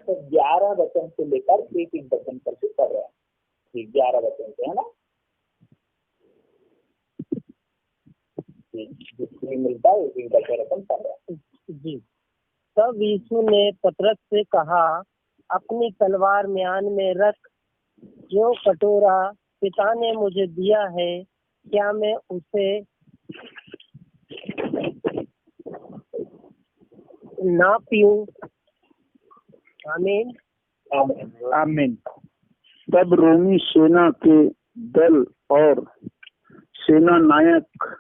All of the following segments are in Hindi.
तो 11 वचन से लेकर 18 वचन तक से पढ़ रहे हैं। 11 वचन से, है ना? जिसमें मिलता है उसी का रकम पढ़ रहे हैं जी। तब यीशु ने पतरस से कहा, अपनी तलवार म्यान में रख, जो कटोरा पिता ने मुझे दिया है, क्या मैं उसे ना पीऊं? आमीन। आमीन। तब रोमी सेना के दल और सेना नायक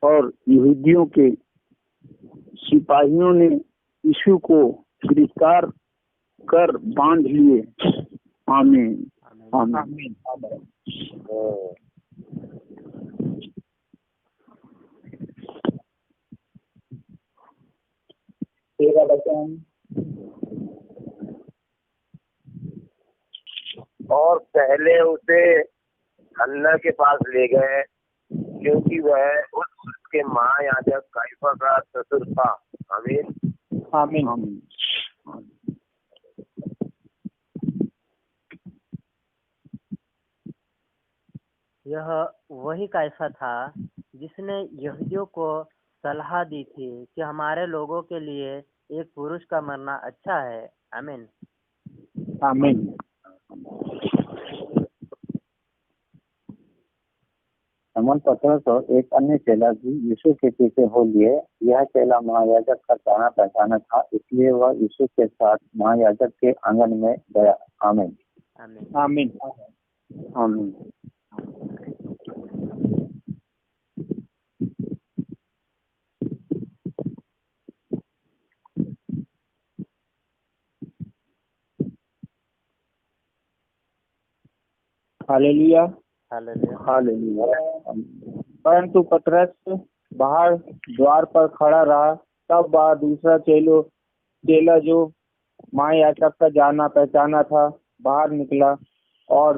और यहूदियों के सिपाहियों ने यीशु को गिरफ्तार कर बांध लिए। आमीन। आमीन। 13 वचन। और पहले उसे हन्ना के पास ले गए, क्योंकि वह उसके महायाजक काइफा का ससुर था। आमीन। आमीन। आमीन। यह वही काइफा था जिसने यहूदियों को सलाह दी थी कि हमारे लोगों के लिए एक पुरुष का मरना अच्छा है। आमीन। आमीन। समन पतरस और एक अन्य चेला भी यीशु के पीछे हो लिए। यह चेला महायाजक का जाना पहचाना था, इसलिए वह यीशु के साथ महायाजक के आंगन में गया। आमीन। आमीन। आमीन। हालेलुया। हालेलुया। हालेलुया। परंतु पतरस बाहर द्वार पर खड़ा रहा। तब वह दूसरा चेला जो महायाजक का जाना पहचाना था बाहर निकला और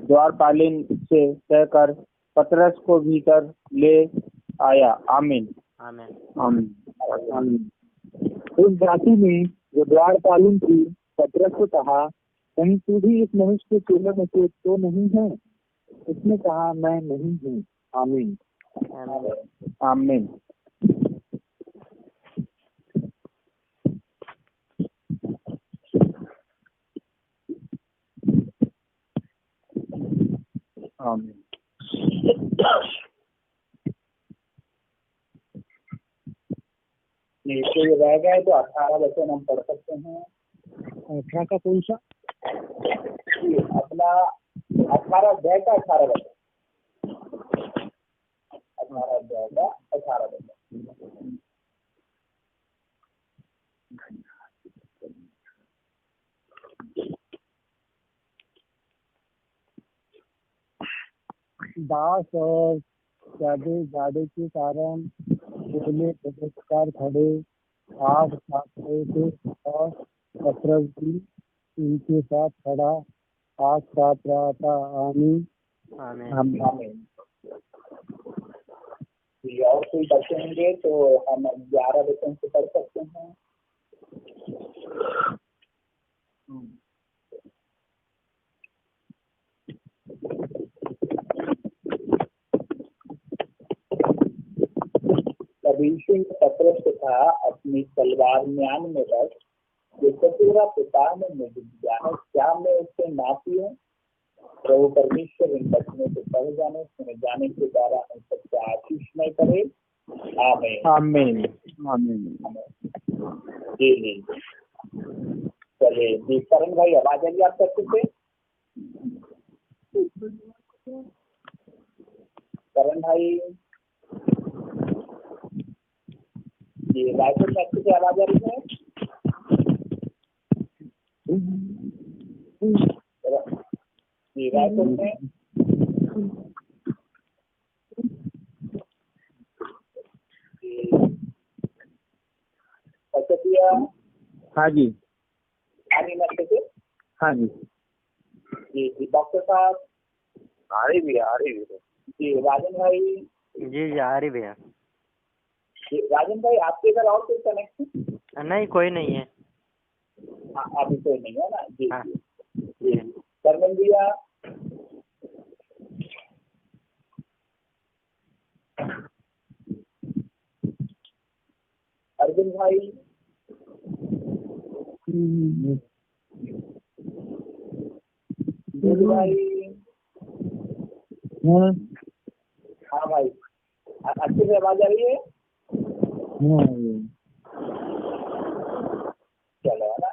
द्वारपालिन से कहकर पतरस को भीतर ले आया। आमीन। आमीन। आमीन। आमीन। उस जाति में जो द्वारपालिन थी पतरस को कहा, कहीं तू भी इस मनुष्य के चेलों में से तो नहीं है? उसने कहा, मैं नहीं हूँ। आमीन। आमीन। आमीन। तो ये रह गए तो 18 वचन हम पढ़ सकते हैं। 18 का कौन सा? अपना 18 अध्याय का 18 वचन। 18 अध्याय का 18 वचन। दास और जाड़े के कारण बोले बहिष्कार खड़े आग साथ रहे थे और पतरस भी उनके साथ खड़ा आग साथ रहा था। आमीन। आमीन। और कोई बचेंगे तो हम 11 वचन से पढ़ सकते हैं। तब यीशु ने पतरस से कहा, अपनी तलवार म्यान में रख, जो कटोरा पिता ने मुझे दिया है, क्या मैं उससे ना पीऊं? प्रभु परमेश्वर इन बचनों को पढ़ जाने सुने जाने के द्वारा हम सबसे आशीषमय करे। आमीन। आमीन। आमीन। जी जी। चलिए जी, करण भाई आवाज आ रही आप सबसे से? करण भाई जी, रायपुर में अच्छे से आवाज आ रही है? जी, रायपुर में हाँ जी। हाँ जी। जी जी। डॉक्टर साहब? आ रही भी जी। राजन भाई? जी आ रही भैया। राजन भाई, आपके इधर और कोई कनेक्शन? नहीं, कोई नहीं है। हाँ, अभी कोई नहीं है ना जी। हाँ। जी करमन भैया, अर्जुन भाई, गुरु भाई, हाँ भाई, अच्छे से आवाज आ रही है? चलो है ना,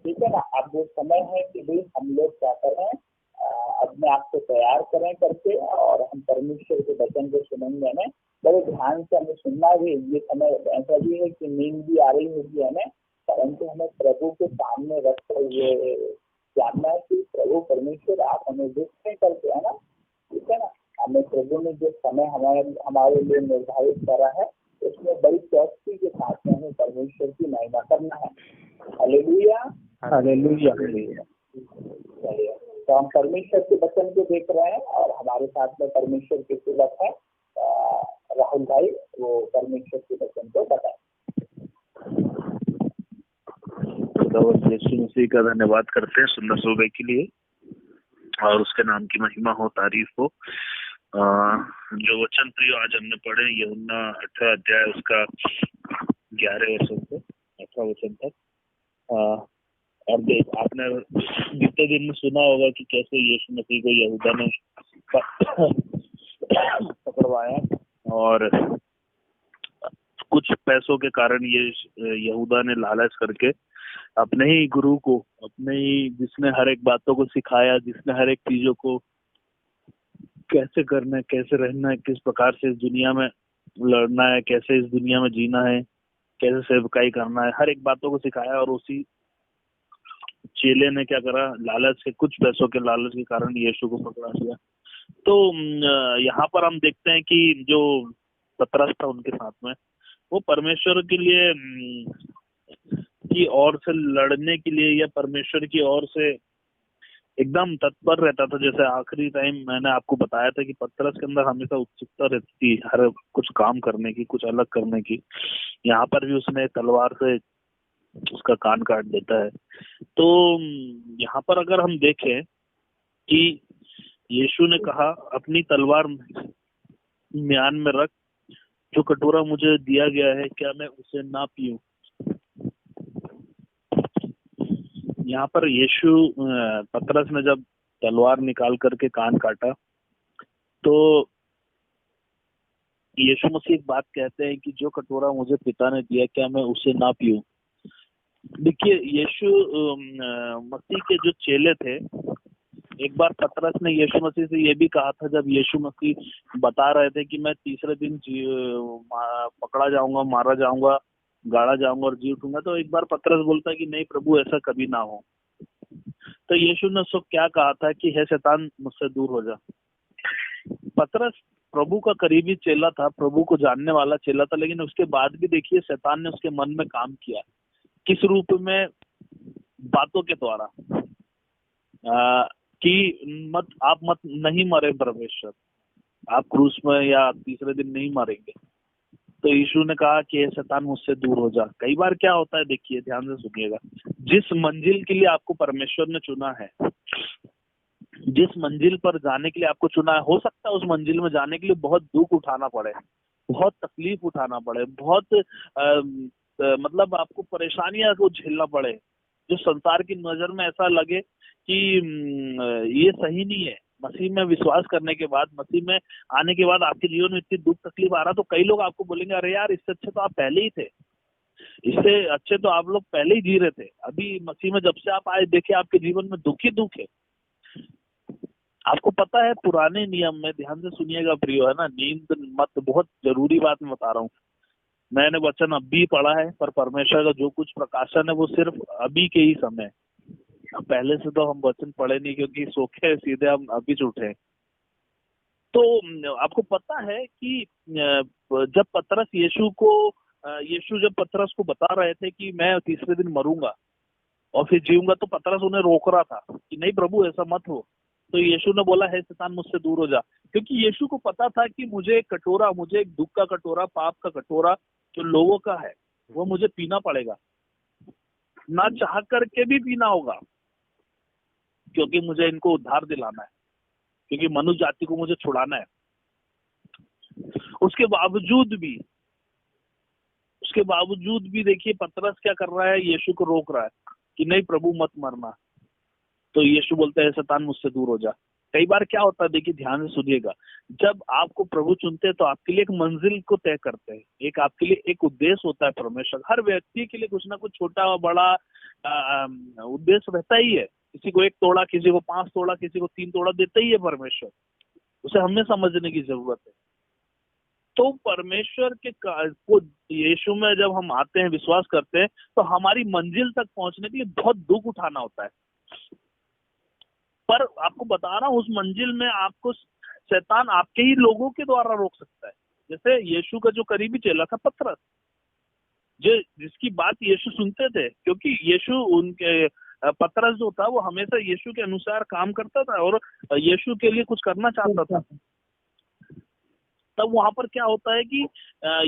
ठीक है ना। अब वो समय है कि भाई हम लोग क्या करें, अपने आप को तैयार करें करके, और हम परमेश्वर के वचन को सुनेंगे हमें बड़े ध्यान से, हमें सुनना भी। ये समय ऐसा भी है कि नींद भी आ रही होगी हमें, परंतु हमें प्रभु के सामने रखकर ये जानना है कि प्रभु परमेश्वर आप हमें दुख नहीं करते, है ना, ठीक है ना। हमें प्रभु ने जो समय हमारे लिए निर्धारित करा है, उसमें बड़ी चौकसी के साथ में हमें परमेश्वर की महिमा करना है। Hallelujah, hallelujah. चलिए, तो हम परमेश्वर के वचन को देख रहे हैं, और हमारे साथ में परमेश्वर के सेवक है राहुल भाई, वो परमेश्वर के वचन को बताएं। यीशु मसीह का धन्यवाद करते हैं सुंदर सुबह के लिए, और उसके नाम की महिमा हो, तारीफ हो। जो वचन प्रियो आज हमने पढ़े, यूहन्ना 18 अध्याय उसका 11 वचन से 18 वचन तक। और आपने बीते दिन में सुना होगा कि कैसे यीशु मसीह को यहूदा ने पकड़वाया, और कुछ पैसों के कारण ये यहूदा ने लालच करके अपने ही गुरु को, अपने ही जिसने हर एक बातों को सिखाया, जिसने हर एक चीजों को कैसे करना है, कैसे रहना है, किस प्रकार से इस दुनिया में लड़ना है, कैसे इस दुनिया में जीना है, कैसे सेवकाई करना है, हर एक बातों को सिखाया। और उसी चेले ने क्या करा, लालच के, कुछ पैसों के लालच के कारण यीशु को पकड़ा दिया। तो यहाँ पर हम देखते हैं कि जो पतरस था उनके साथ में, वो परमेश्वर के लिए की ओर से लड़ने के लिए, या परमेश्वर की ओर से एकदम तत्पर रहता था। जैसे आखिरी टाइम मैंने आपको बताया था कि पतरस के अंदर हमेशा उत्सुकता रहती थी हर कुछ काम करने की, कुछ अलग करने की। यहाँ पर भी उसने तलवार से उसका कान काट देता है। तो यहाँ पर अगर हम देखें कि यीशु ने कहा, अपनी तलवार म्यान में रख, जो कटोरा मुझे दिया गया है क्या मैं उसे ना पीऊं। यहाँ पर यीशु, पतरस ने जब तलवार निकाल करके कान काटा, तो यीशु मसीह एक बात कहते हैं कि जो कटोरा मुझे पिता ने दिया क्या मैं उसे ना पीऊं। देखिए, यीशु मसीह के जो चेले थे, एक बार पतरस ने यीशु मसीह से ये भी कहा था, जब यीशु मसीह बता रहे थे कि मैं तीसरे दिन पकड़ा जाऊंगा, मारा जाऊंगा, गाड़ा जाऊंगा और जी उठूंगा, तो एक बार पतरस बोलता है कि नहीं प्रभु, ऐसा कभी ना हो। तो यीशु ने उसको क्या कहा था कि हे शैतान, मुझसे दूर हो जा। पतरस प्रभु का करीबी चेला था, प्रभु को जानने वाला चेला था, लेकिन उसके बाद भी देखिए शैतान ने उसके मन में काम किया। किस रूप में? बातों के द्वारा, कि आप नहीं मरे परमेश्वर, आप क्रूस में या तीसरे दिन नहीं मरेंगे। तो यीशु ने कहा कि शैतान मुझसे दूर हो जा। कई बार क्या होता है, देखिए ध्यान से सुनिएगा, जिस मंजिल के लिए आपको परमेश्वर ने चुना है, जिस मंजिल पर जाने के लिए आपको चुना है, हो सकता है उस मंजिल में जाने के लिए बहुत दुख उठाना पड़े, बहुत तकलीफ उठाना पड़े, बहुत मतलब आपको परेशानियां को झेलना पड़े, जो संसार की नजर में ऐसा लगे कि ये सही नहीं है। मसीह में विश्वास करने के बाद, मसीह में आने के बाद आपके जीवन में इतनी दुख तकलीफ आ रहा, तो कई लोग आपको बोलेंगे अरे यार, इससे अच्छे तो आप पहले ही थे, इससे अच्छे तो आप लोग पहले ही जी रहे थे। अभी मसीह में जब से आप आए, देखिए आपके जीवन में दुख ही दुख है। आपको पता है पुराने नियम में, ध्यान से सुनिएगा प्रियो, है ना, नींद मत, बहुत जरूरी बात मैं बता रहा हूँ। मैंने वचन अभी पढ़ा है, पर परमेश्वर का जो कुछ प्रकाशन है वो सिर्फ अभी के ही समय, पहले से तो हम वचन पढ़े नहीं, क्योंकि सोखे सीधे हम अभी उठे। तो आपको पता है कि जब पतरस यीशु जब पतरस को बता रहे थे कि मैं तीसरे दिन मरूंगा और फिर जीऊंगा, तो पतरस उन्हें रोक रहा था कि नहीं प्रभु, ऐसा मत हो। तो यीशु ने बोला, है शैतान, मुझसे दूर हो जा। क्योंकि यीशु को पता था कि मुझे एक दुख का कटोरा, पाप का कटोरा जो लोगों का है, वो मुझे पीना पड़ेगा। ना चाह करके भी पीना होगा, क्योंकि मुझे इनको उद्धार दिलाना है, क्योंकि मनुष्य जाति को मुझे छुड़ाना है। उसके बावजूद भी देखिए पतरस क्या कर रहा है, यीशु को रोक रहा है कि नहीं प्रभु मत मरना। तो यीशु बोलते हैं शैतान मुझसे दूर हो जा। कई बार क्या होता है, देखिए ध्यान से सुनिएगा, जब आपको प्रभु चुनते हैं तो आपके लिए एक मंजिल को तय करते हैं, एक आपके लिए एक उद्देश्य होता है। परमेश्वर हर व्यक्ति के लिए कुछ ना कुछ छोटा बड़ा उद्देश्य रहता ही है। किसी को 1 तोड़ा, किसी को 5 तोड़ा, किसी को 3 तोड़ा देता ही है परमेश्वर। उसे हमें समझने की जरूरत है। तो परमेश्वर के को यीशु में जब हम आते हैं, विश्वास करते हैं, तो हमारी मंजिल तक पहुंचने के लिए बहुत दुख उठाना होता है। पर आपको बता रहा हूं, उस मंजिल में आपको शैतान आपके ही लोगों के द्वारा रोक सकता है। जैसे यीशु का जो करीबी चेला था पतरस, जिसकी बात यीशु सुनते थे, क्योंकि यीशु उनके पतरस जो था वो हमेशा यीशु के अनुसार काम करता था और यीशु के लिए कुछ करना चाहता था। तब वहां पर क्या होता है कि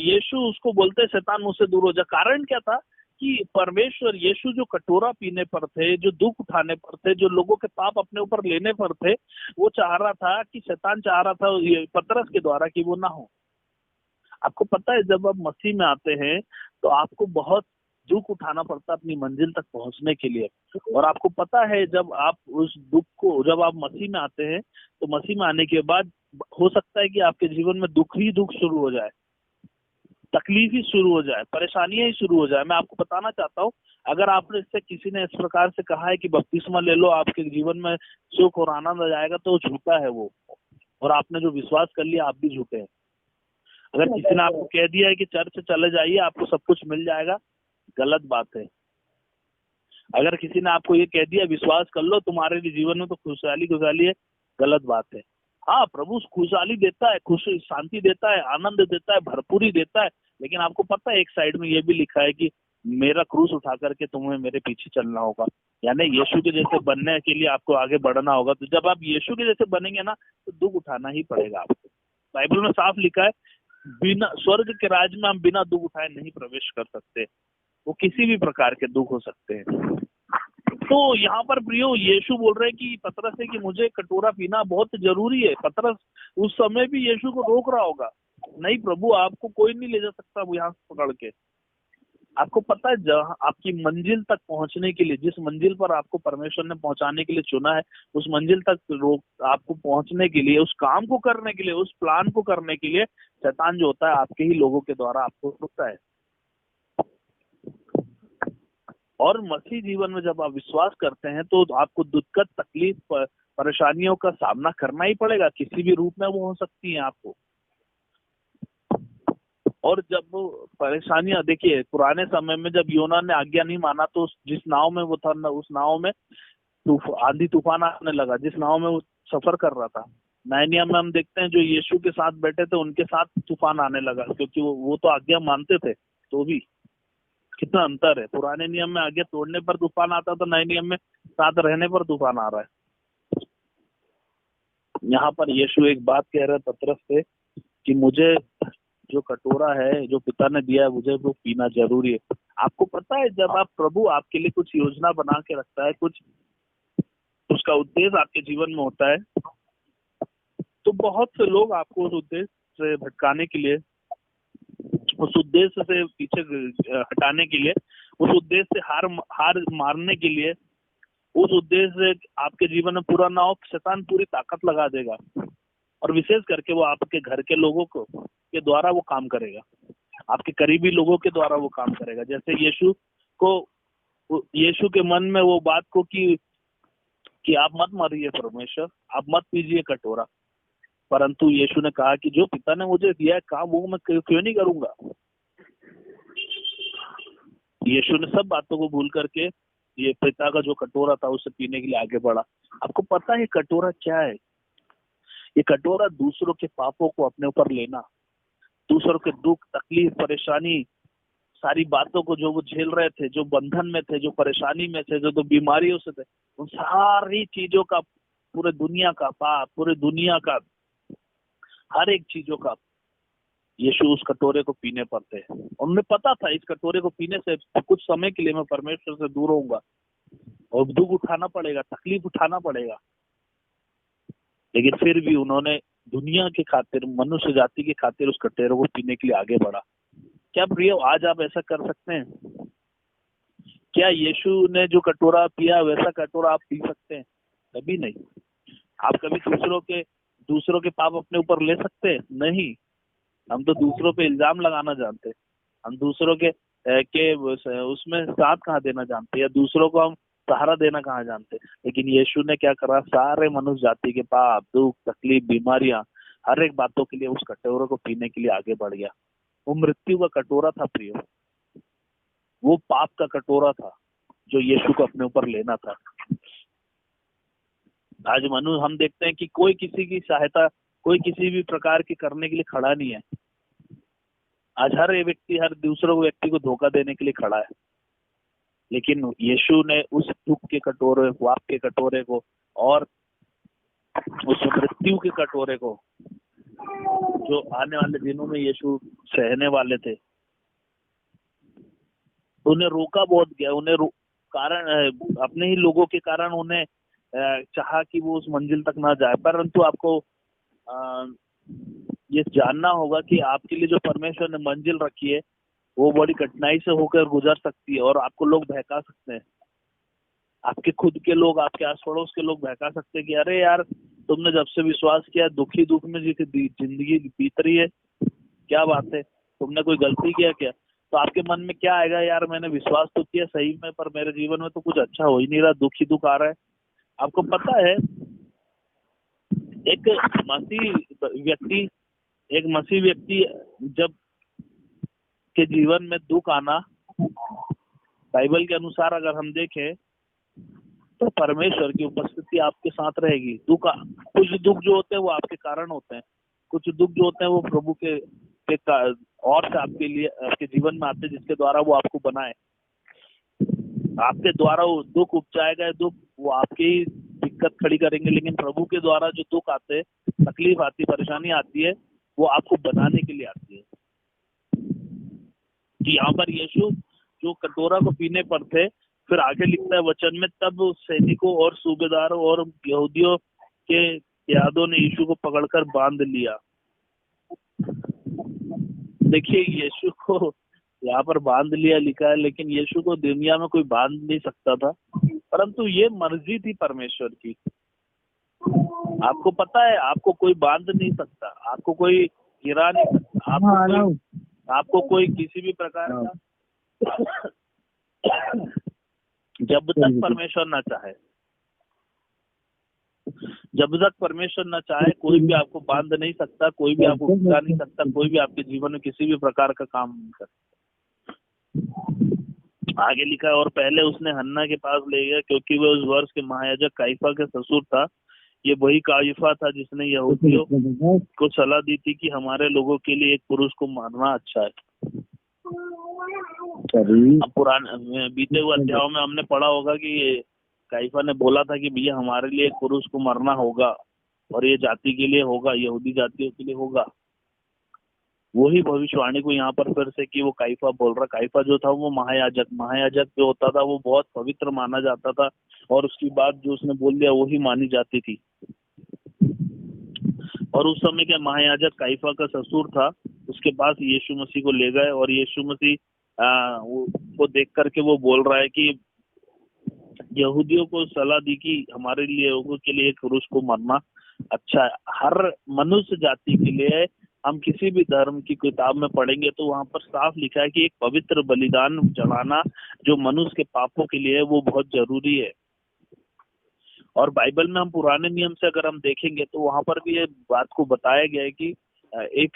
यीशु उसको बोलते हैं शैतान मुझसे दूर हो जा। कारण क्या था कि परमेश्वर यीशु जो कटोरा पीने पर थे, जो दुख उठाने पर थे, जो लोगों के पाप अपने ऊपर लेने पर थे, वो चाह रहा था कि शैतान चाह रहा था पतरस के द्वारा कि वो ना हो। आपको पता है जब आप मसीह में आते हैं तो आपको बहुत दुख उठाना पड़ता है अपनी मंजिल तक पहुंचने के लिए। और आपको पता है जब आप उस दुख को, जब आप मसीह में आते हैं तो मसीह में आने के बाद हो सकता है कि आपके जीवन में दुख ही दुख शुरू हो जाए, तकलीफ ही शुरू हो जाए, परेशानियां ही शुरू हो जाए। मैं आपको बताना चाहता हूँ, अगर आपने इससे किसी ने इस प्रकार से कहा है कि बपतिस्मा ले लो आपके जीवन में सुख और आनंद आ जाएगा, तो झूठा है वो, और आपने जो विश्वास कर लिया आप भी झूठे हैं। अगर किसी ने आपको कह दिया है कि चर्च चले जाइए आपको सब कुछ मिल जाएगा, गलत बात है। अगर किसी ने आपको ये कह दिया विश्वास कर लो तुम्हारे लिए जीवन में तो खुशहाली है, गलत बात है। हाँ, प्रभु खुशहाली देता है, खुशी शांति देता है, आनंद देता है, भरपूरी देता है, लेकिन आपको पता है एक साइड में ये भी लिखा है कि मेरा क्रूस उठा करके तुम्हें मेरे पीछे चलना होगा, यानी यीशु के जैसे बनने के लिए आपको आगे बढ़ना होगा। तो जब आप यीशु के जैसे बनेंगे ना तो दुख उठाना ही पड़ेगा आपको। बाइबल में साफ लिखा है बिना स्वर्ग के राज में हम बिना दुख उठाए नहीं प्रवेश कर सकते, वो किसी भी प्रकार के दुख हो सकते हैं। तो यहाँ पर प्रियो यीशु बोल रहे हैं कि पतरस से कि मुझे कटोरा पीना बहुत जरूरी है। पतरस उस समय भी यीशु को रोक रहा होगा, नहीं प्रभु आपको कोई नहीं ले जा सकता वो यहाँ से पकड़ के। आपको पता है जहाँ आपकी मंजिल तक पहुंचने के लिए, जिस मंजिल पर आपको परमेश्वर ने पहुंचाने के लिए चुना है, उस मंजिल तक आपको पहुंचने के लिए, उस काम को करने के लिए, उस प्लान को करने के लिए शैतान जो होता है आपके ही लोगों के द्वारा आपको रोकता है। और मसीह जीवन में जब आप विश्वास करते हैं तो आपको दिक्कत, तकलीफ, परेशानियों का सामना करना ही पड़ेगा, किसी भी रूप में वो हो सकती है आपको। और जब परेशानियां, देखिए पुराने समय में जब योना ने आज्ञा नहीं माना तो जिस नाव में वो था उस नाव में आंधी तूफान आने लगा, जिस नाव में वो सफर कर रहा था। नए नियम में हम देखते हैं जो यीशु के साथ बैठे थे उनके साथ तूफान आने लगा, क्योंकि वो तो आज्ञा मानते थे। तो भी कितना अंतर है, पुराने नियम में आज्ञा तोड़ने पर तूफान आता था, नए नियम में साथ रहने पर तूफान आ रहा है। यहाँ पर यीशु एक बात कह रहे पतरस से कि मुझे जो कटोरा है जो पिता ने दिया है मुझे वो पीना जरूरी है। आपको पता है जब आप प्रभु आपके लिए कुछ योजना बना के रखता है, कुछ उसका उद्देश्य आपके जीवन में होता है, तो बहुत से लोग आपको उस उद्देश्य से भटकाने के लिए, उस उद्देश्य से पीछे हटाने के लिए, उस उद्देश्य से हार मारने के लिए, उस उद्देश्य से आपके जीवन में पूरा ना हो, शैतान पूरी ताकत लगा देगा। और विशेष करके वो आपके घर के लोगों को के द्वारा वो काम करेगा, आपके करीबी लोगों के द्वारा वो काम करेगा। जैसे यीशु के मन में वो बात को कि आप मत मारिए परमेश्वर, आप मत पीजिए कटोरा, परंतु यीशु ने कहा कि जो पिता ने मुझे दिया है काम वो मैं क्यों नहीं करूंगा। यीशु ने सब बातों को भूल करके ये पिता का जो कटोरा था उसे पीने के लिए आगे बढ़ा। आपको पता है कटोरा क्या है? ये कटोरा दूसरों के पापों को अपने ऊपर लेना, दूसरों के दुख, तकलीफ, परेशानी, सारी बातों को जो वो झेल रहे थे, जो बंधन में थे, जो परेशानी में थे, जो बीमारियों से थे, उन सारी चीजों का, पूरे दुनिया का पाप, पूरे दुनिया का हर एक चीजों का यीशु उस कटोरे को पीने पर थे। उन्हें पता था इस कटोरे को पीने से कुछ समय के लिए मैं परमेश्वर से दूर होऊंगा और दुख उठाना पड़ेगा, तकलीफ उठाना पड़ेगा, लेकिन फिर भी उन्होंने दुनिया के खातिर, मनुष्य जाति के खातिर उस कटोरे को पीने के लिए आगे बढ़ा। क्या प्रिय, आज आप ऐसा कर सकते हैं? क्या यीशु ने जो कटोरा पिया वैसा कटोरा आप पी सकते हैं? कभी नहीं। आप कभी दूसरों के पाप अपने ऊपर ले सकते हैं? नहीं। हम तो दूसरों पे इल्जाम लगाना जानते हैं, हम दूसरों के उसमें साथ कहाँ देना जानते हैं, या दूसरों को हम सहारा देना कहाँ जानते हैं। लेकिन यीशु ने क्या करा, सारे मनुष्य जाति के पाप, दुख, तकलीफ, बीमारियां, हर एक बातों के लिए उस कटोरे को पीने के लिए आगे बढ़ गया। वो मृत्यु का कटोरा था प्रिय, वो पाप का कटोरा था जो यीशु को अपने ऊपर लेना था। आज हम देखते हैं कि कोई किसी की सहायता, कोई किसी भी प्रकार की करने के लिए खड़ा नहीं है। आज हर व्यक्ति हर दूसरे व्यक्ति को धोखा देने के लिए खड़ा है, लेकिन यीशु ने उस दुख के कटोरे, पाप के कटोरे को और उस मृत्यु के कटोरे को, जो आने वाले दिनों में यीशु सहने वाले थे, उन्हें रोका बहुत गया। उन्हें कारण अपने ही लोगों के कारण उन्हें चाहा कि वो उस मंजिल तक ना जाए। परंतु आपको ये जानना होगा कि आपके लिए जो परमेश्वर ने मंजिल रखी है वो बड़ी कठिनाई से होकर गुजर सकती है, और आपको लोग बहका सकते हैं। आपके खुद के लोग, आपके आस पड़ोस के लोग बहका सकते हैं कि अरे यार, तुमने जब से विश्वास किया दुखी दुख में जिंदगी बीत रही है, क्या बात है, तुमने कोई गलती किया क्या? तो आपके मन में क्या आएगा, यार मैंने विश्वास तो किया सही में, पर मेरे जीवन में तो कुछ अच्छा हो ही नहीं रहा, दुख ही दुख आ रहा है। आपको पता है, एक मसीह व्यक्ति जब के जीवन में दुख आना, बाइबल के अनुसार अगर हम देखें तो परमेश्वर की उपस्थिति आपके साथ रहेगी। कुछ दुख जो होते हैं वो आपके कारण होते हैं, कुछ दुख जो होते हैं वो प्रभु के और से आपके लिए, आपके जीवन में आते हैं, जिसके द्वारा वो आपको बनाए। आपके द्वारा वो दुख उपजाए गए दुख वो आपकी ही दिक्कत खड़ी करेंगे, लेकिन प्रभु के द्वारा जो दुख आते, तकलीफ आती, परेशानी आती है, वो आपको बनाने के लिए आती है। कि यहाँ पर यीशु जो कटोरा को पीने पर थे, फिर आगे लिखता है वचन में, तब सैनिकों और सूबेदारों और यहूदियों के यादों ने यीशु को पकड़कर बांध लिया। देखिए, यीशु को यहाँ पर बांध लिया लिखा है, लेकिन यीशु को दुनिया में कोई बांध नहीं सकता था, परंतु ये मर्जी थी परमेश्वर की। आपको पता है, आपको कोई बांध नहीं सकता, आपको कोई गिरा नहीं सकता, आपको कोई किसी भी प्रकार का जब तक परमेश्वर ना चाहे, जब तक परमेश्वर ना चाहे कोई भी आपको बांध नहीं सकता, कोई भी आपको गिरा नहीं सकता, कोई भी आपके जीवन में किसी भी प्रकार का काम नहीं कर सकता। आगे लिखा है, और पहले उसने हन्ना के पास ले गया, क्योंकि वह उस वर्ष के महायाजक काइफा के ससुर था। ये वही काइफा था जिसने यहूदियों को सलाह दी थी कि हमारे लोगों के लिए एक पुरुष को मारना अच्छा है। अब पुराने बीते हुए अध्यायों में हमने पढ़ा होगा कि काइफा ने बोला था कि भैया हमारे लिए एक पुरुष को मरना होगा, और ये जाति के लिए होगा, यहूदी जातियों के लिए होगा। वही भविष्यवाणी को यहाँ पर फिर से कि वो काइफा बोल रहा। काइफा जो था वो महायाजक जो होता था वो बहुत पवित्र माना जाता था, और उसकी बात जो उसने बोल दिया वही मानी जाती थी। और उस समय के महायाजक काइफा का ससुर था, उसके पास यीशु मसीह को ले गए, और यीशु मसीह को देख करके वो बोल रहा है कि यहूदियों को सलाह दी कि हमारे लिए, लोगों के लिए एक पुरुष को मरना अच्छा है। हर मनुष्य जाति के लिए, हम किसी भी धर्म की किताब में पढ़ेंगे तो वहां पर साफ लिखा है कि एक पवित्र बलिदान चढ़ाना जो मनुष्य के पापों के लिए है वो बहुत जरूरी है। और बाइबल में हम पुराने नियम से अगर हम देखेंगे तो वहां पर भी ये बात को बताया गया है कि एक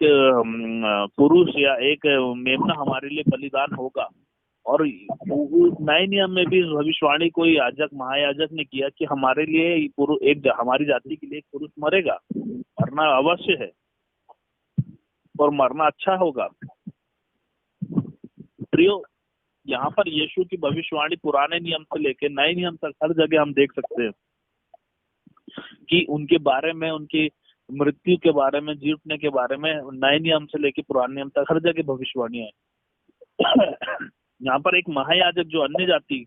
पुरुष या एक मेमना हमारे लिए बलिदान होगा। और नए नियम में भी भविष्यवाणी कोई याजक, महायाजक ने किया कि हमारे लिए एक हमारी जाति के लिए एक पुरुष मरेगा, मरना अवश्य है और मरना अच्छा होगा। प्रियो, यहाँ पर यीशु की भविष्यवाणी पुराने नियम से लेके नए नियम तक हर जगह हम देख सकते हैं कि उनके बारे में, उनकी मृत्यु के बारे में, जी उठने के बारे में नए नियम से लेके पुराने नियम तक हर जगह भविष्यवाणियां है। यहाँ पर एक महायाजक जो अन्य जाति,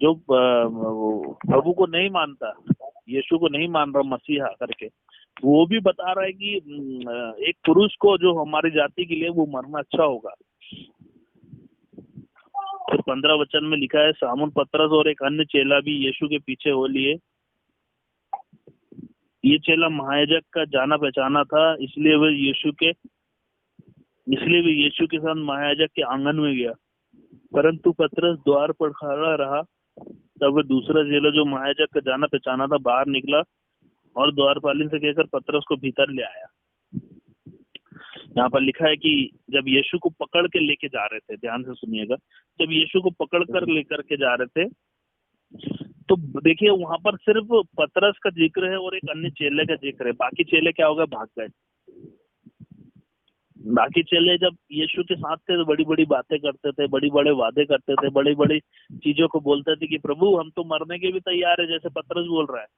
जो प्रभु को नहीं मानता, यीशु को नहीं मान रहा मसीहा करके, वो भी बता रहा है कि एक पुरुष को जो हमारी जाति के लिए वो मरना अच्छा होगा। फिर 15 वचन में लिखा है, सामुन पतरस और एक अन्य चेला भी यीशु के पीछे हो लिए। ये चेला महायाजक का जाना पहचाना था, इसलिए वे यीशु के साथ महायाजक के आंगन में गया। परंतु पतरस द्वार पर खड़ा रहा। तब वह दूसरा चेला जो महायाजक का जाना पहचाना था बाहर निकला और द्वारपालिन से कहकर पतरस को भीतर ले आया। यहाँ पर लिखा है कि जब यीशु को पकड़ के लेके जा रहे थे, ध्यान से सुनिएगा, जब यीशु को पकड़ कर लेकर के जा रहे थे तो देखिए वहां पर सिर्फ पतरस का जिक्र है और एक अन्य चेले का जिक्र है। बाकी चेले क्या हो गए, भाग गए। बाकी चेले जब यीशु के साथ थे तो बड़ी बड़ी बातें करते थे, बड़ी बड़े वादे करते थे, बड़ी बड़ी चीजों को बोलते थे कि प्रभु हम तो मरने के भी तैयार है, जैसे पतरस बोल रहा है,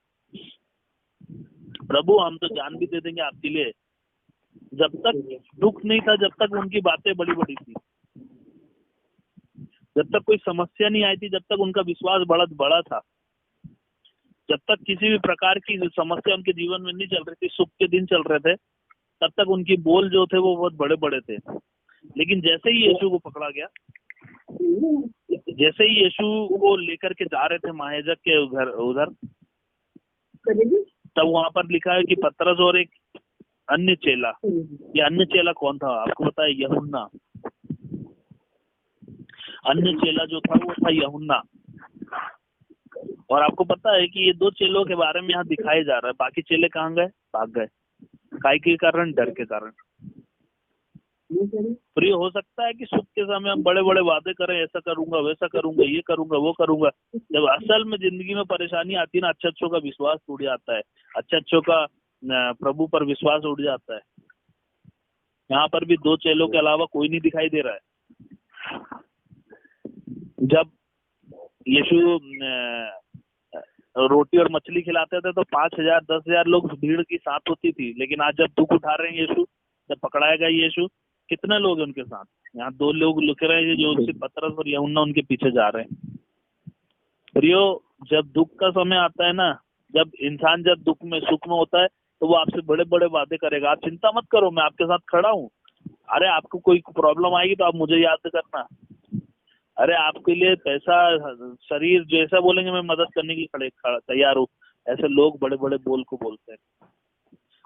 प्रभु हम तो जान भी दे देंगे आपके लिए। जब तक दुख नहीं था, जब तक उनकी बातें बड़ी बड़ी थी, जब तक कोई समस्या नहीं आई थी, जब तक उनका विश्वास बड़ा था, जब तक किसी भी प्रकार की समस्या उनके जीवन में नहीं चल रही थी, सुख के दिन चल रहे थे, तब तक उनकी बोल जो थे वो बहुत बड़े बड़े थे। लेकिन जैसे ही यीशु को पकड़ा गया, जैसे ही यीशु को लेकर के जा रहे थे महायाजक के उधर, तब वहां पर लिखा है कि पतरस और एक अन्य चेला, ये अन्य चेला कौन था आपको पता है? यूहन्ना। अन्य चेला जो था वो था यूहन्ना। और आपको पता है कि ये दो चेलों के बारे में यहाँ दिखाया जा रहा है। बाकी चेले कहाँ गए? भाग गए। काय के कारण? डर के कारण। प्रिय, हो सकता है कि सुख के समय हम बड़े बड़े वादे करें, ऐसा करूंगा, वैसा करूंगा, ये करूंगा, वो करूंगा। जब असल में जिंदगी में परेशानी आती है ना, अच्छों का विश्वास टूट जाता है, अच्छों का प्रभु पर विश्वास उठ जाता है। यहाँ पर भी दो चेलों के अलावा कोई नहीं दिखाई दे रहा है। जब यीशु रोटी और मछली खिलाते थे तो 5,000 10,000 लोग भीड़ की साथ होती थी। लेकिन आज जब दुख उठा रहे हैं यीशु, जब पकड़ाया गया यीशु, कितने लोग हैं उनके साथ? यहाँ 2 लोग लिख रहे हैं जो उसके पतरस और यूहन्ना उनके पीछे जा रहे हैं। प्रियो, जब दुख का समय आता है ना, जब इंसान जब दुख में सुख में होता है तो वो आपसे बड़े बड़े वादे करेगा। आप चिंता मत करो, मैं आपके साथ खड़ा हूँ। अरे आपको कोई प्रॉब्लम आएगी तो आप मुझे याद करना। अरे आपके लिए पैसा, शरीर, जैसा बोलेंगे मैं मदद करने के लिए तैयार हूँ। ऐसे लोग बड़े बड़े बोल को बोलते हैं।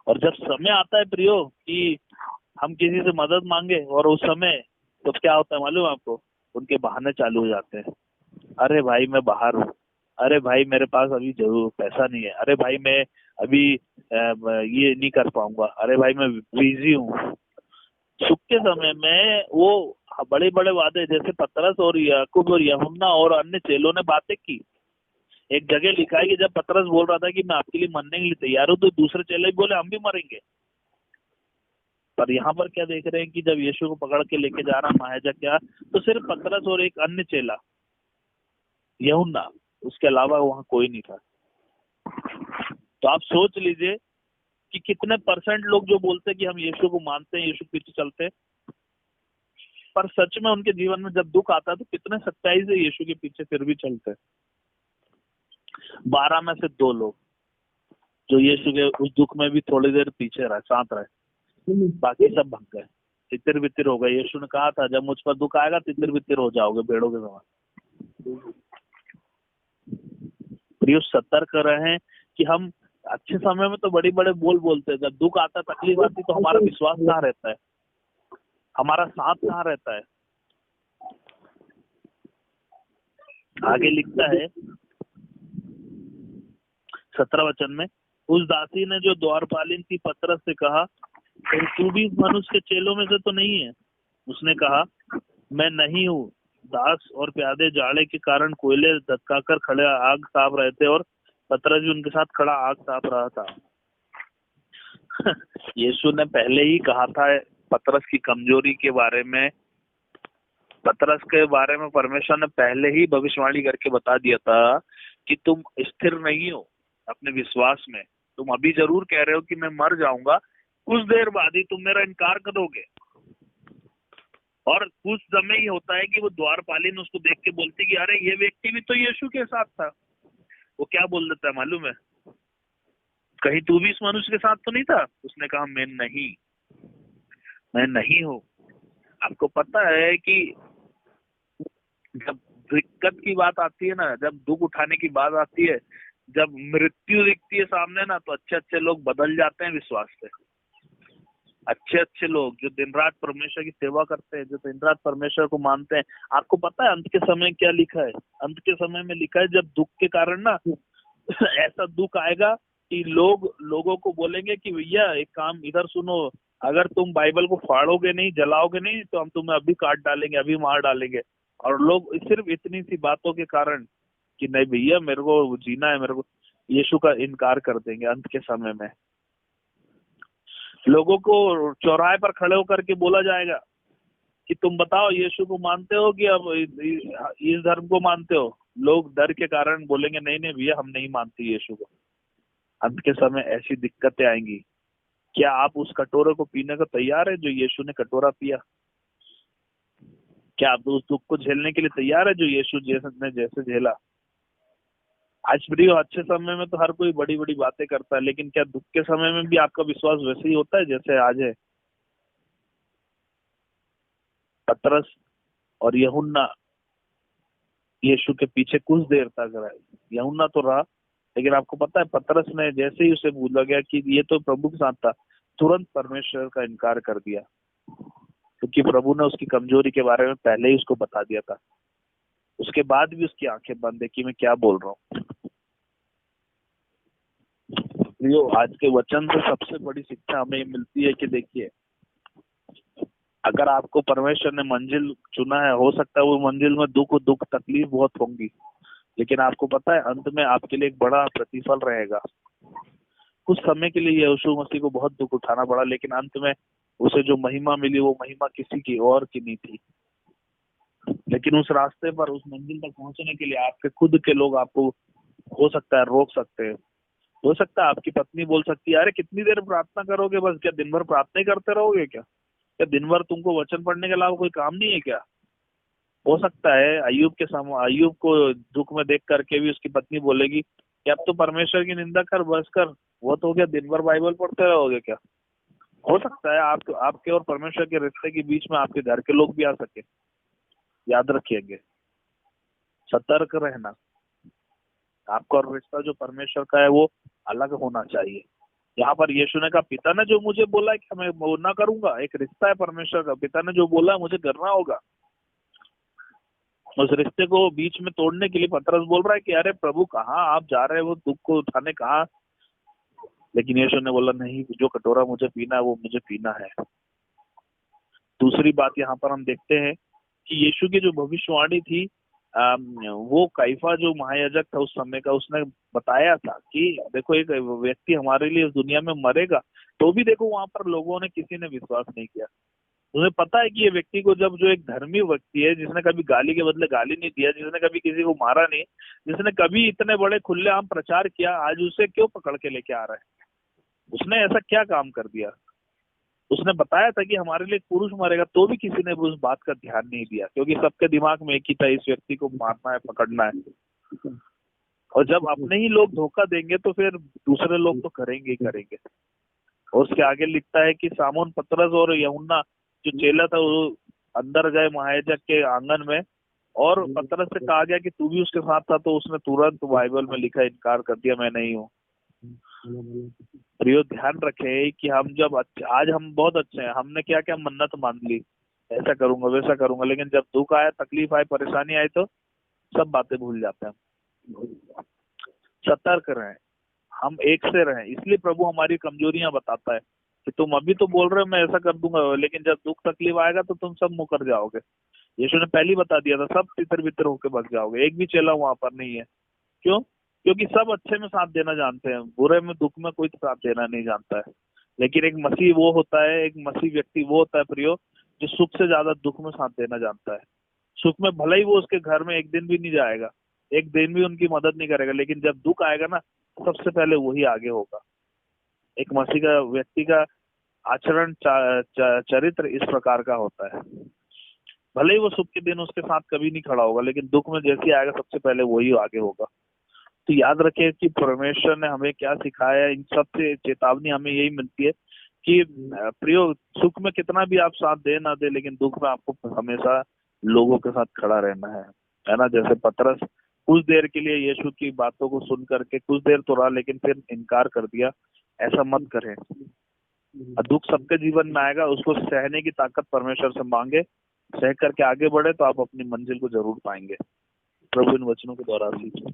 और जब समय आता है प्रियो कि हम किसी से मदद मांगे, और उस समय तो क्या होता है मालूम आपको? उनके बहाने चालू हो जाते हैं। अरे भाई मैं बाहर हूँ, अरे भाई मेरे पास अभी जरूर पैसा नहीं है, अरे भाई मैं अभी ये नहीं कर पाऊंगा, अरे भाई मैं बिजी हूँ। सुख के समय में वो बड़े बड़े वादे, जैसे पतरस और याकूब और यूहन्ना और अन्य चेलों ने बातें की। एक जगह लिखा है कि जब पतरस बोल रहा था कि मैं आपके लिए मरने के लिए तैयार हूँ, तो दूसरे चेले भी बोले हम भी मरेंगे। पर यहाँ पर क्या देख रहे हैं कि जब यीशु को पकड़ के लेके जा रहा महायाजक, क्या तो सिर्फ पतरस और एक अन्य चेला यूहन्ना, उसके अलावा वहां कोई नहीं था। तो आप सोच लीजिए कि कितने % लोग जो बोलते हैं कि हम यीशु को मानते हैं, यीशु पीछे चलते हैं, पर सच में उनके जीवन में जब दुख आता है तो कितने सच्चाई से यीशु के पीछे फिर भी चलते हैं। 12 में से 2 लोग जो यीशु के उस दुख में भी थोड़ी देर पीछे रहे, साथ रहे, बाकी सब भाग गए, तितर बितर हो गए। यीशु ने कहा था जब मुझ पर दुख आएगा तितर बितर हो जाओगे भेड़ों के समान। प्रिय, सतर्क रहें कि हम अच्छे समय में तो बड़ी बड़े बोल बोलते हैं, जब दुख आता, तकलीफ आती, तो हमारा विश्वास कहाँ रहता है, हमारा साथ कहाँ रहता है? आगे लिखता है 17 वचन में, उस दासी ने जो द्वारपालिन थी पतरस से कहा, तू भी मनुष्य के चेलों में से तो नहीं है? उसने कहा, मैं नहीं हूँ। दास और प्यादे जाड़े के कारण कोयले धक्काकर खड़े आग ताप रहे थे और पतरस भी उनके साथ खड़ा आग ताप रहा था। यीशु ने पहले ही कहा था पतरस की कमजोरी के बारे में, पतरस के बारे में परमेश्वर ने पहले ही भविष्यवाणी करके बता दिया था कि तुम स्थिर नहीं हो अपने विश्वास में, तुम अभी जरूर कह रहे हो कि मैं मर जाऊंगा, कुछ देर बाद ही तुम मेरा इनकार करोगे। और कुछ समय ही होता है कि वो द्वारपालिन उसको देख के बोलती कि अरे ये व्यक्ति भी तो यीशु के साथ था। वो क्या बोल देता है मालूम है, कहीं तू भी इस मनुष्य के साथ तो नहीं था? उसने कहा मैं नहीं हूँ। आपको पता है कि जब दिक्कत की बात आती है ना, जब दुख उठाने की बात आती है, जब मृत्यु दिखती है सामने ना, तो अच्छे अच्छे लोग बदल जाते हैं विश्वास से। अच्छे अच्छे लोग जो दिन रात परमेश्वर की सेवा करते हैं, जो दिन रात परमेश्वर को मानते हैं। आपको पता है अंत के समय क्या लिखा है? अंत के समय में लिखा है जब दुख के कारण ना ऐसा दुख आएगा कि लोगों को बोलेंगे कि भैया एक काम इधर सुनो, अगर तुम बाइबल को फाड़ोगे नहीं, जलाओगे नहीं, तो हम तुम्हें अभी काट डालेंगे, अभी मार डालेंगे। और लोग सिर्फ इतनी सी बातों के कारण कि नहीं भैया मेरे को जीना है, मेरे को यीशु का इनकार कर देंगे। अंत के समय में लोगों को चौराहे पर खड़े होकर के बोला जाएगा कि तुम बताओ यीशु को मानते हो कि अब इस धर्म को मानते हो? लोग डर के कारण बोलेंगे नहीं नहीं भैया हम नहीं मानते यीशु को। अंत के समय ऐसी दिक्कतें आएंगी। क्या आप उस कटोरे को पीने को तैयार है जो यीशु ने कटोरा पिया? क्या आप उस दुख को झेलने के लिए तैयार है जो यीशु ने जैसे झेला? आज प्रियो अच्छे समय में तो हर कोई बड़ी बड़ी बातें करता है, लेकिन क्या दुख के समय में भी आपका विश्वास वैसे ही होता है जैसे आज है? पतरस और यूहन्ना यीशु के पीछे कुछ देर तक रहे। यूहन्ना तो रहा, लेकिन आपको पता है पतरस ने जैसे ही उसे बोला गया कि ये तो प्रभु के साथ था, तुरंत परमेश्वर का इनकार कर दिया, क्योंकि प्रभु ने उसकी कमजोरी के बारे में पहले ही उसको बता दिया था। उसके बाद भी उसकी आंखें बंद है कि मैं क्या बोल रहा हूँ। आज के वचन से सबसे बड़ी शिक्षा हमें मिलती है कि देखिए, अगर आपको परमेश्वर ने मंजिल चुना है, हो सकता है वो मंजिल में दुख तकलीफ बहुत होंगी, लेकिन आपको पता है अंत में आपके लिए एक बड़ा प्रतिफल रहेगा। कुछ समय के लिए यीशु मसीह को बहुत दुख उठाना पड़ा, लेकिन अंत में उसे जो महिमा मिली वो महिमा किसी की और की नहीं थी। लेकिन उस रास्ते पर, उस मंजिल तक पहुंचने के लिए आपके खुद के लोग आपको हो सकता है रोक सकते हैं। हो सकता है आपकी पत्नी बोल सकती है अरे कितनी देर प्रार्थना करोगे, बस क्या दिन भर प्रार्थना ही करते रहोगे क्या दिन भर तुमको वचन पढ़ने के अलावा कोई काम नहीं है क्या? हो सकता है अय्यूब को दुख में देख करके भी उसकी पत्नी बोलेगी कि अब तो परमेश्वर की निंदा कर, बस कर, वो तो हो गया, दिन भर बाइबल पढ़ते रहोगे क्या? हो सकता है आपके और परमेश्वर के रिश्ते के बीच में आपके घर के लोग भी आ सके। याद रखिएगा, सतर्क रहना। आपका और रिश्ता जो परमेश्वर का है वो अलग होना चाहिए। यहाँ पर यीशु ने कहा पिता ने जो मुझे बोला है कि मैं वो ना करूंगा। एक रिश्ता है परमेश्वर का, पिता ने जो बोला है मुझे करना होगा। उस रिश्ते को बीच में तोड़ने के लिए पतरस बोल रहा है कि अरे प्रभु कहाँ आप जा रहे हैं, वो दुख को उठाने कहाँ? लेकिन यीशु ने बोला नहीं, जो कटोरा मुझे पीना है वो मुझे पीना है। दूसरी बात यहाँ पर हम देखते हैं कि यीशु की जो भविष्यवाणी थी, वो काइफा जो महायाजक था उस समय का, उसने बताया था कि देखो एक व्यक्ति हमारे लिए इस दुनिया में मरेगा, तो भी देखो वहां पर लोगों ने, किसी ने विश्वास नहीं किया। उन्हें पता है कि ये व्यक्ति को, जब जो एक धर्मी व्यक्ति है जिसने कभी गाली के बदले गाली नहीं दिया, जिसने कभी किसी को मारा नहीं, जिसने कभी इतने बड़े खुलेआम प्रचार किया, आज उसे क्यों पकड़ के लेके आ रहा है? उसने ऐसा क्या काम कर दिया? उसने बताया था कि हमारे लिए पुरुष मरेगा, तो भी किसी ने उस बात का ध्यान नहीं दिया, क्योंकि सबके दिमाग में एक ही था, इस व्यक्ति को मारना है, पकड़ना है। और जब अपने ही लोग धोखा देंगे तो फिर दूसरे लोग तो करेंगे ही करेंगे। और उसके आगे लिखता है कि सामोन पतरस और यूहन्ना जो चेला था वो अंदर गए महायाजक के आंगन में, और पतरस से कहा गया कि तू भी उसके साथ था, तो उसने तुरंत बाइबल में लिखा इनकार कर दिया, मैं नहीं हूँ। प्रियो ध्यान रखे कि हम जब आज हम बहुत अच्छे हैं, हमने क्या क्या मन्नत मान ली, ऐसा करूंगा वैसा करूंगा, लेकिन जब दुख आया, तकलीफ आई, परेशानी आई, तो सब बातें भूल जाते हैं। सतर्क रहें, हम एक से रहें। इसलिए प्रभु हमारी कमजोरियां बताता है कि तुम अभी तो बोल रहे हो मैं ऐसा कर दूंगा, लेकिन जब दुख तकलीफ आएगा तो तुम सब मुकर जाओगे। यीशु ने पहले ही बता दिया था, सब तितर बितर होकर भाग जाओगे। एक भी चेला वहां पर नहीं है। क्यों? क्योंकि सब अच्छे में साथ देना जानते हैं, बुरे में, दुख में कोई साथ देना नहीं जानता है। लेकिन एक मसीह वो होता है, एक मसीह व्यक्ति वो होता है प्रियो, जो सुख से ज्यादा दुख में साथ देना जानता है। सुख में भले ही वो उसके घर में एक दिन भी नहीं जाएगा, एक दिन भी उनकी मदद नहीं करेगा, लेकिन जब दुख आएगा ना, सबसे पहले वही आगे होगा। एक मसीह का व्यक्ति का आचरण चरित्र इस प्रकार का होता है। भले ही वो सुख के दिन उसके साथ कभी नहीं खड़ा होगा, लेकिन दुख में जैसे ही आएगा सबसे पहले वही आगे होगा। तो याद रखिए कि परमेश्वर ने हमें क्या सिखाया है। इन सब से चेतावनी हमें यही मिलती है कि प्रियो, सुख में कितना भी आप साथ दे ना दे, लेकिन दुख में आपको हमेशा लोगों के साथ खड़ा रहना है ना। जैसे पतरस कुछ देर के लिए यीशु की बातों को सुन करके कुछ देर तो रहा, लेकिन फिर इनकार कर दिया। ऐसा मत करें। दुख सबके जीवन में आएगा, उसको सहने की ताकत परमेश्वर से मांगे, सह करके आगे बढ़े तो आप अपनी मंजिल को जरूर पाएंगे। प्रभु इन वचनों के द्वारा सीखे।